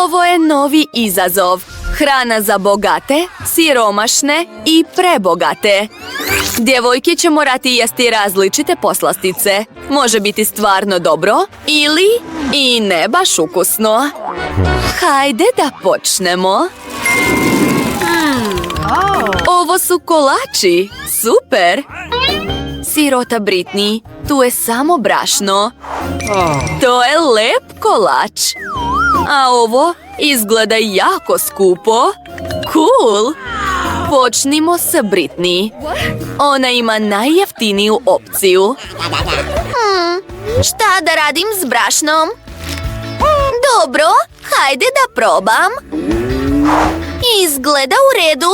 Ovo je novi izazov. Hrana za bogate, siromašne i prebogate. Djevojke će morati jesti različite poslastice. Može biti stvarno dobro ili i ne baš ukusno. Hajde da počnemo. Ovo su kolači. Super! Sirota Britney, tu je samo brašno. To je lep kolač. A ovo izgleda jako skupo. Cool! Počnimo sa Britney. Ona ima najjeftiniju opciju. Šta da radim s brašnom? Dobro, hajde da probam. Izgleda u redu.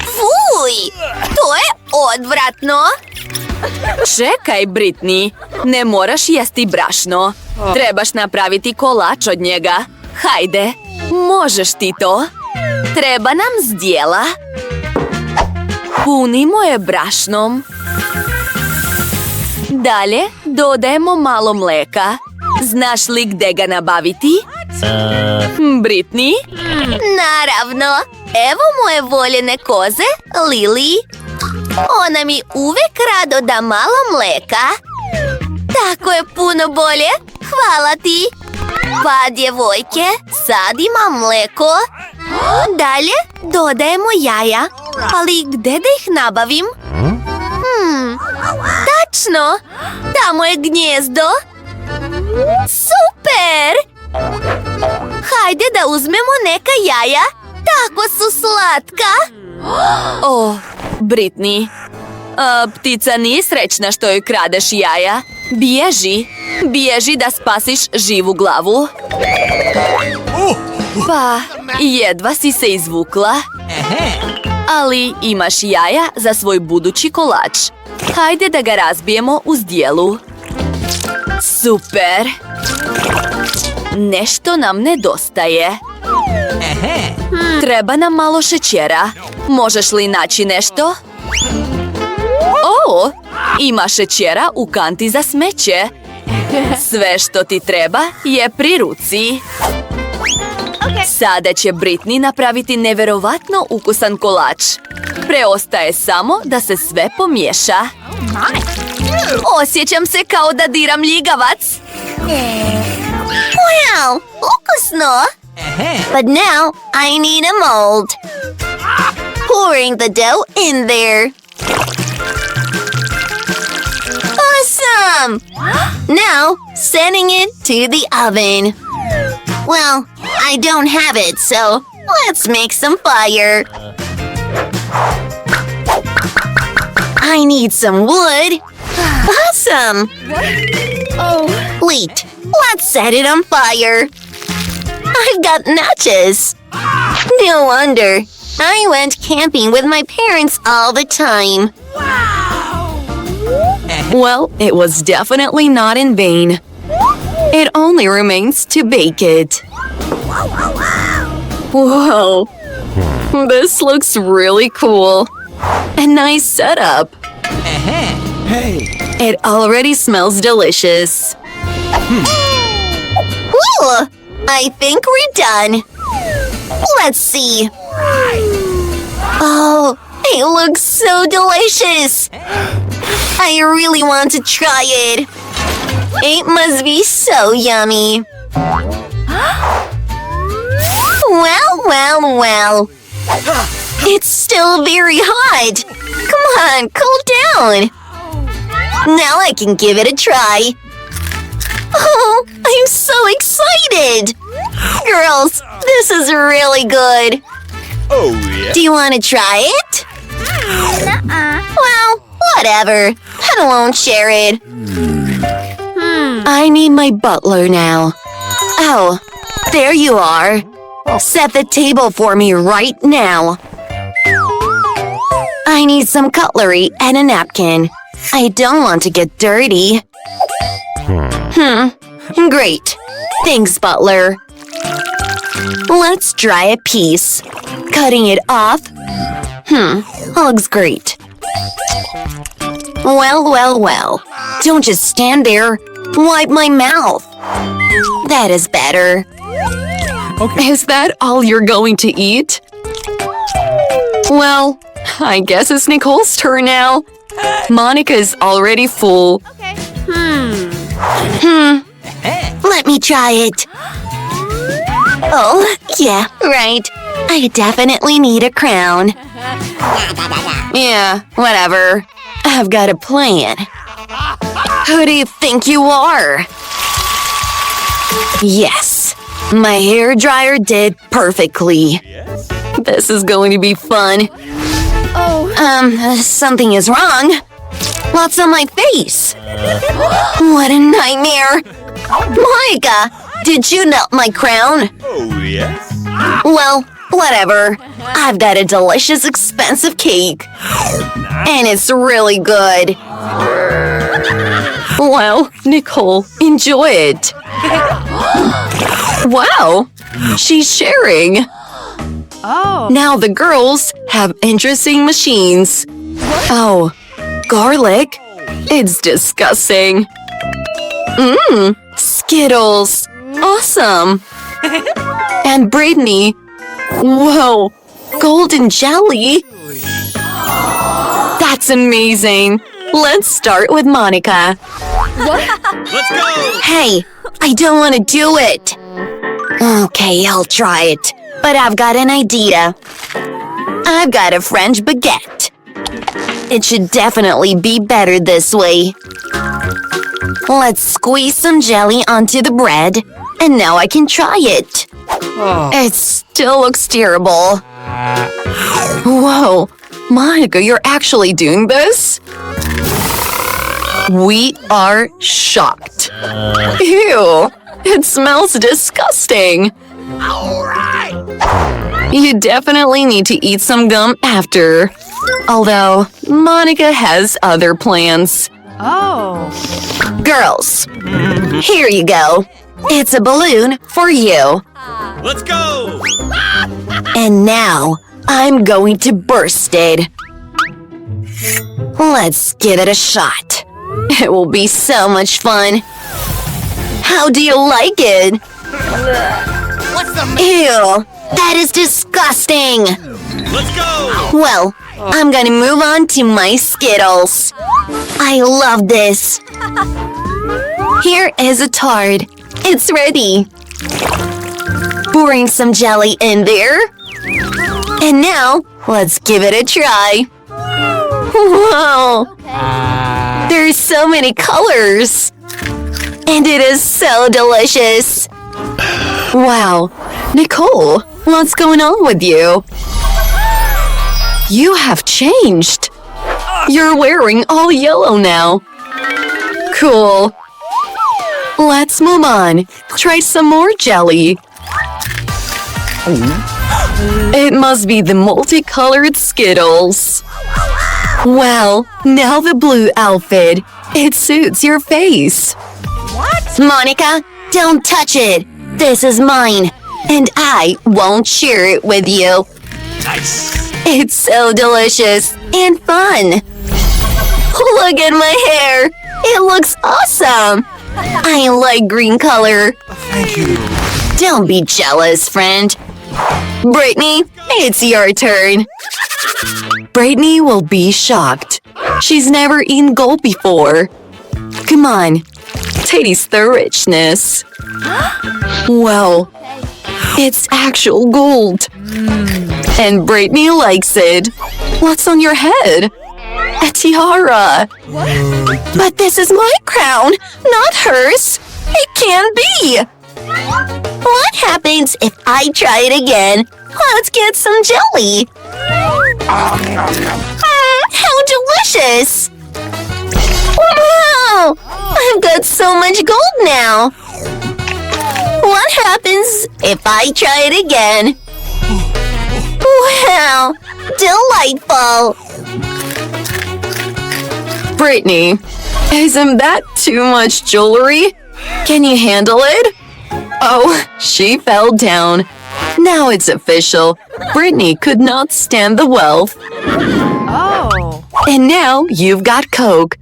Fuj, to je odvratno. Čekaj, Britney, ne moraš jesti brašno. Trebaš napraviti kolač od njega. Hajde, možeš ti to. Treba nam zdjela. Punimo je brašnom. Dalje dodajemo malo mleka. Znaš li gde ga nabaviti? Britney? Naravno. Evo moje voljene koze, Lily. Ona mi uvek rado da malo mleka. Tako je puno bolje. Hvala ti. Pa, djevojke, sad imam mleko. Dalje dodajemo jaja. Ali gde da ih nabavim? Tačno! Tamo je gnjezdo. Super! Hajde da uzmemo neka jaja. Tako su slatka. O, Britney. Ptica nije srećna što joj kradeš jaja. Bježi. Bježi da spasiš živu glavu. Pa, jedva si se izvukla. Ali imaš jaja za svoj budući kolač. Hajde da ga razbijemo u zdjelu. Super! Nešto nam nedostaje. Treba nam malo šećera. Možeš li naći nešto? O, ima šećera u kanti za smeće. Sve što ti treba je pri ruci. Sada će Britney napraviti neverovatno ukusan kolač. Preostaje samo da se sve pomiješa. Osjećam se kao da diram ljigavac. Wow, ukusno! But now I need a mold. Pouring the dough in there. Awesome! Now, sending it to the oven. Well, I don't have it, so let's make some fire. I need some wood. Awesome! Wait, let's set it on fire. I've got matches. No wonder. I went camping with my parents all the time. Well, it was definitely not in vain. It only remains to bake it. Whoa! This looks really cool. A nice setup. Hey! It already smells delicious. Ooh! I think we're done. Let's see. Oh, it looks so delicious. I really want to try it. It must be so yummy. Well. It's still very hot. Come on, cool down. Now I can give it a try. Oh, I'm so excited! Girls, this is really good. Oh, yeah. Do you want to try it? Well, whatever. I won't share it. I need my butler now. Oh, there you are. Set the table for me right now. I need some cutlery and a napkin. I don't want to get dirty. Great. Thanks, butler. Let's try a piece. Cutting it off. Looks great. Well. Don't just stand there. Wipe my mouth. That is better. Is that all you're going to eat? Well, I guess it's Nicole's turn now. Monica's already full. Let me try it. Oh, yeah, right. I definitely need a crown. Yeah, whatever. I've got a plan. Who do you think you are? Yes, my hairdryer did perfectly. This is going to be fun. Something is wrong. What's on my face? What a nightmare. Monica, did you melt my crown? Oh, yes. Well, whatever. I've got a delicious, expensive cake. And it's really good. Well, Nicole, enjoy it. Wow, she's sharing. Now the girls have interesting machines. Oh, garlic? It's disgusting. Skittles. Awesome. And Brittany. Whoa, golden jelly. That's amazing. Let's start with Monica. Let's go. Hey, I don't want to do it. Okay, I'll try it. But I've got an idea. I've got a French baguette. It should definitely be better this way. Let's squeeze some jelly onto the bread. And now I can try it. It still looks terrible. Whoa, Monica, you're actually doing this? We are shocked. Ew, it smells disgusting. You definitely need to eat some gum after. Although, Monica has other plans. Girls, here you go. It's a balloon for you. Let's go. And now, I'm going to burst it. Let's give it a shot. It will be so much fun. How do you like it? Ew, that is disgusting. Let's go. Well, I'm gonna move on to my Skittles. I love this. Here is a tart. It's ready. Pouring some jelly in there. And now, let's give it a try. Whoa! There's so many colors. And it is so delicious. Wow. Nicole, what's going on with you? You have changed. You're wearing all yellow now. Cool. Let's move on. Try some more jelly. It must be the multicolored Skittles. Well, now the blue outfit. It suits your face. What? Monica, don't touch it. This is mine. And I won't share it with you. Nice. It's so delicious and fun. Look at my hair. It looks awesome. I like green color. Thank you. Don't be jealous, friend. Brittany, it's your turn. Brittany will be shocked. She's never eaten gold before. Come on, taste the richness. Wow, it's actual gold. And Brittany likes it. What's on your head? A tiara. But this is my crown, not hers. It can't be. What happens if I try it again? Let's get some jelly. How delicious. Wow, I've got so much gold now. What happens if I try it again? Wow, delightful. Brittany, isn't that too much jewelry? Can you handle it? Oh, she fell down. Now it's official. Brittany could not stand the wealth. Oh. And now you've got Coke.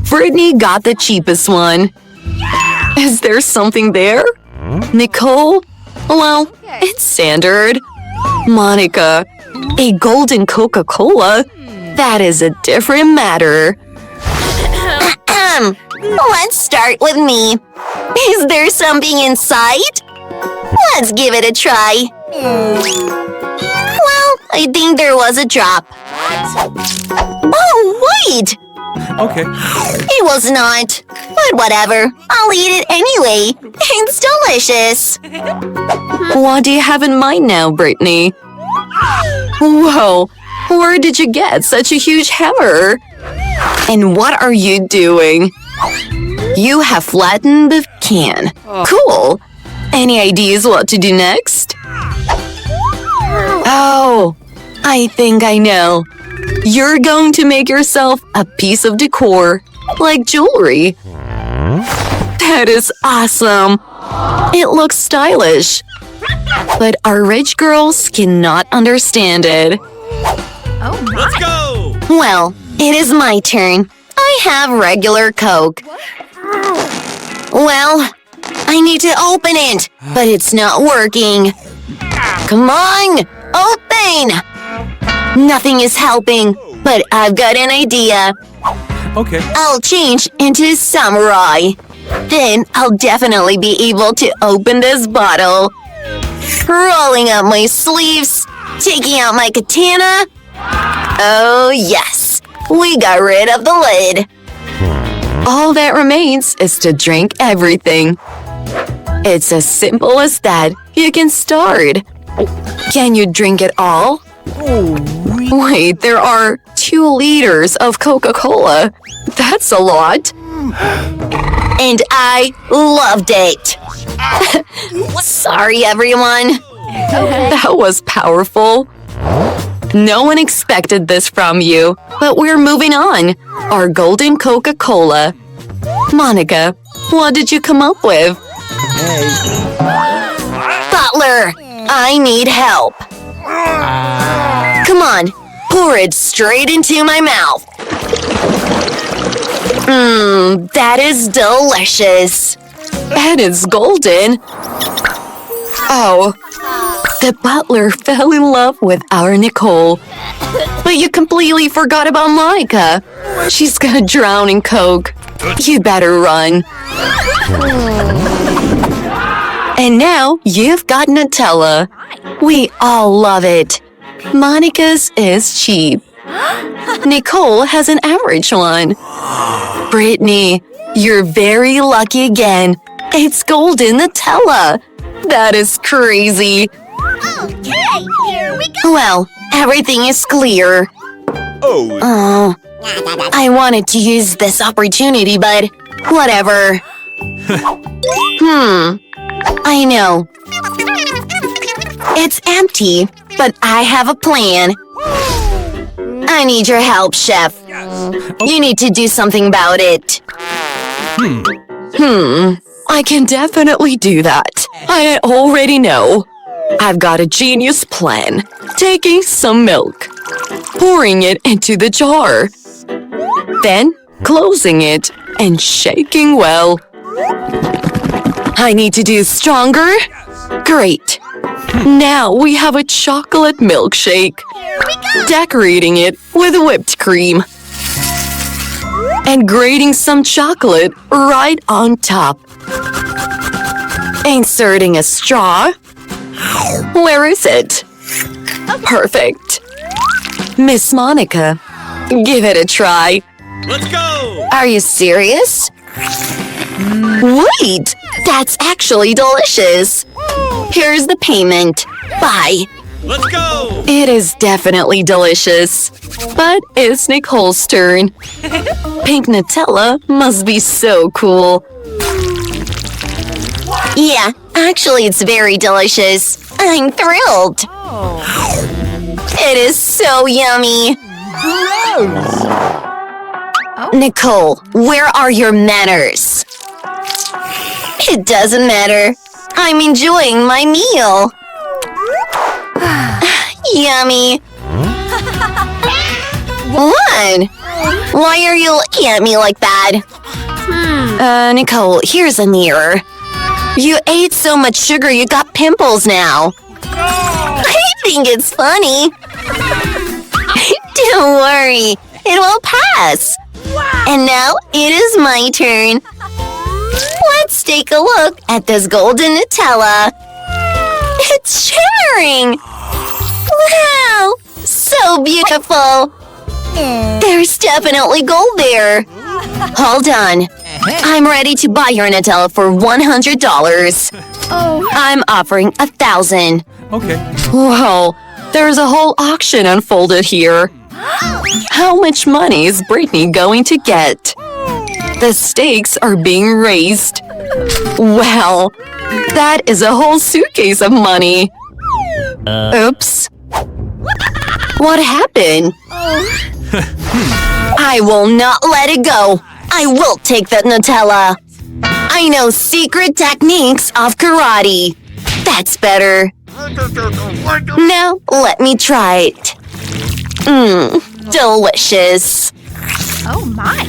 Brittany got the cheapest one. Is there something there? Nicole, Well, it's standard. Monica, a golden Coca-Cola? That is a different matter. Let's start with me. Is there something inside? Let's give it a try. Well, I think there was a drop. Oh, wait! Okay. It was not. But whatever. I'll eat it anyway. It's delicious. What do you have in mind now, Brittany? Whoa, where did you get such a huge hammer? And what are you doing? You have flattened the can. Cool. Any ideas what to do next? Oh, I think I know. You're going to make yourself a piece of decor, like jewelry. That is awesome. It looks stylish. But our rich girls cannot understand it. Let's go. Well, it is my turn. I have regular Coke. Well, I need to open it, but it's not working. Come on, open! Nothing is helping, but I've got an idea. Okay. I'll change into a samurai. Then I'll definitely be able to open this bottle. Rolling up my sleeves, taking out my katana. Oh yes, we got rid of the lid. All that remains is to drink everything. It's as simple as that. You can start. Can you drink it all? Wait, there are 2 liters of Coca-Cola. That's a lot. And I loved it. Sorry, everyone. That was powerful. No one expected this from you, but we're moving on. Our golden Coca-Cola. Monica, what did you come up with? Butler, I need help. Come on, pour it straight into my mouth. That is delicious. That is golden. Oh, the butler fell in love with our Nicole. But you completely forgot about Monica. She's gonna drown in Coke. You better run. And now you've got Nutella. We all love it. Monica's is cheap. Nicole has an average one. Brittany, you're very lucky again. It's golden Nutella. That is crazy. Okay, here we go. Well, everything is clear. Oh. I wanted to use this opportunity, but whatever. I know. It's empty, but I have a plan. I need your help, Chef. You need to do something about it. I can definitely do that. I already know. I've got a genius plan. Taking some milk, pouring it into the jar, then closing it and shaking well. I need to do stronger. Great. Now we have a chocolate milkshake. Decorating it with whipped cream. And grating some chocolate right on top. Inserting a straw. Where is it? Perfect. Miss Monica, give it a try. Let's go. Are you serious? Wait, that's actually delicious. Here's the payment. Bye. Let's go. It is definitely delicious. But it's Nicole's turn. Pink Nutella must be so cool. Yeah, actually, it's very delicious. I'm thrilled. It is so yummy. Nicole, where are your manners? It doesn't matter. I'm enjoying my meal. Yummy. What? Why are you looking at me like that? Nicole, here's a mirror. You ate so much sugar you got pimples now. I think it's funny. Don't worry, it will pass. And now it is my turn. Let's take a look at this golden Nutella. It's shimmering. Wow, so beautiful. There's definitely gold there. Hold on. I'm ready to buy your Nutella for $100. I'm offering 1,000. Okay. Whoa, there's a whole auction unfolded here. How much money is Brittany going to get? The stakes are being raised. Wow, that is a whole suitcase of money. Oops. What happened? I will not let it go. I will take that Nutella. I know secret techniques of karate. That's better. Now, let me try it. Delicious. Oh my.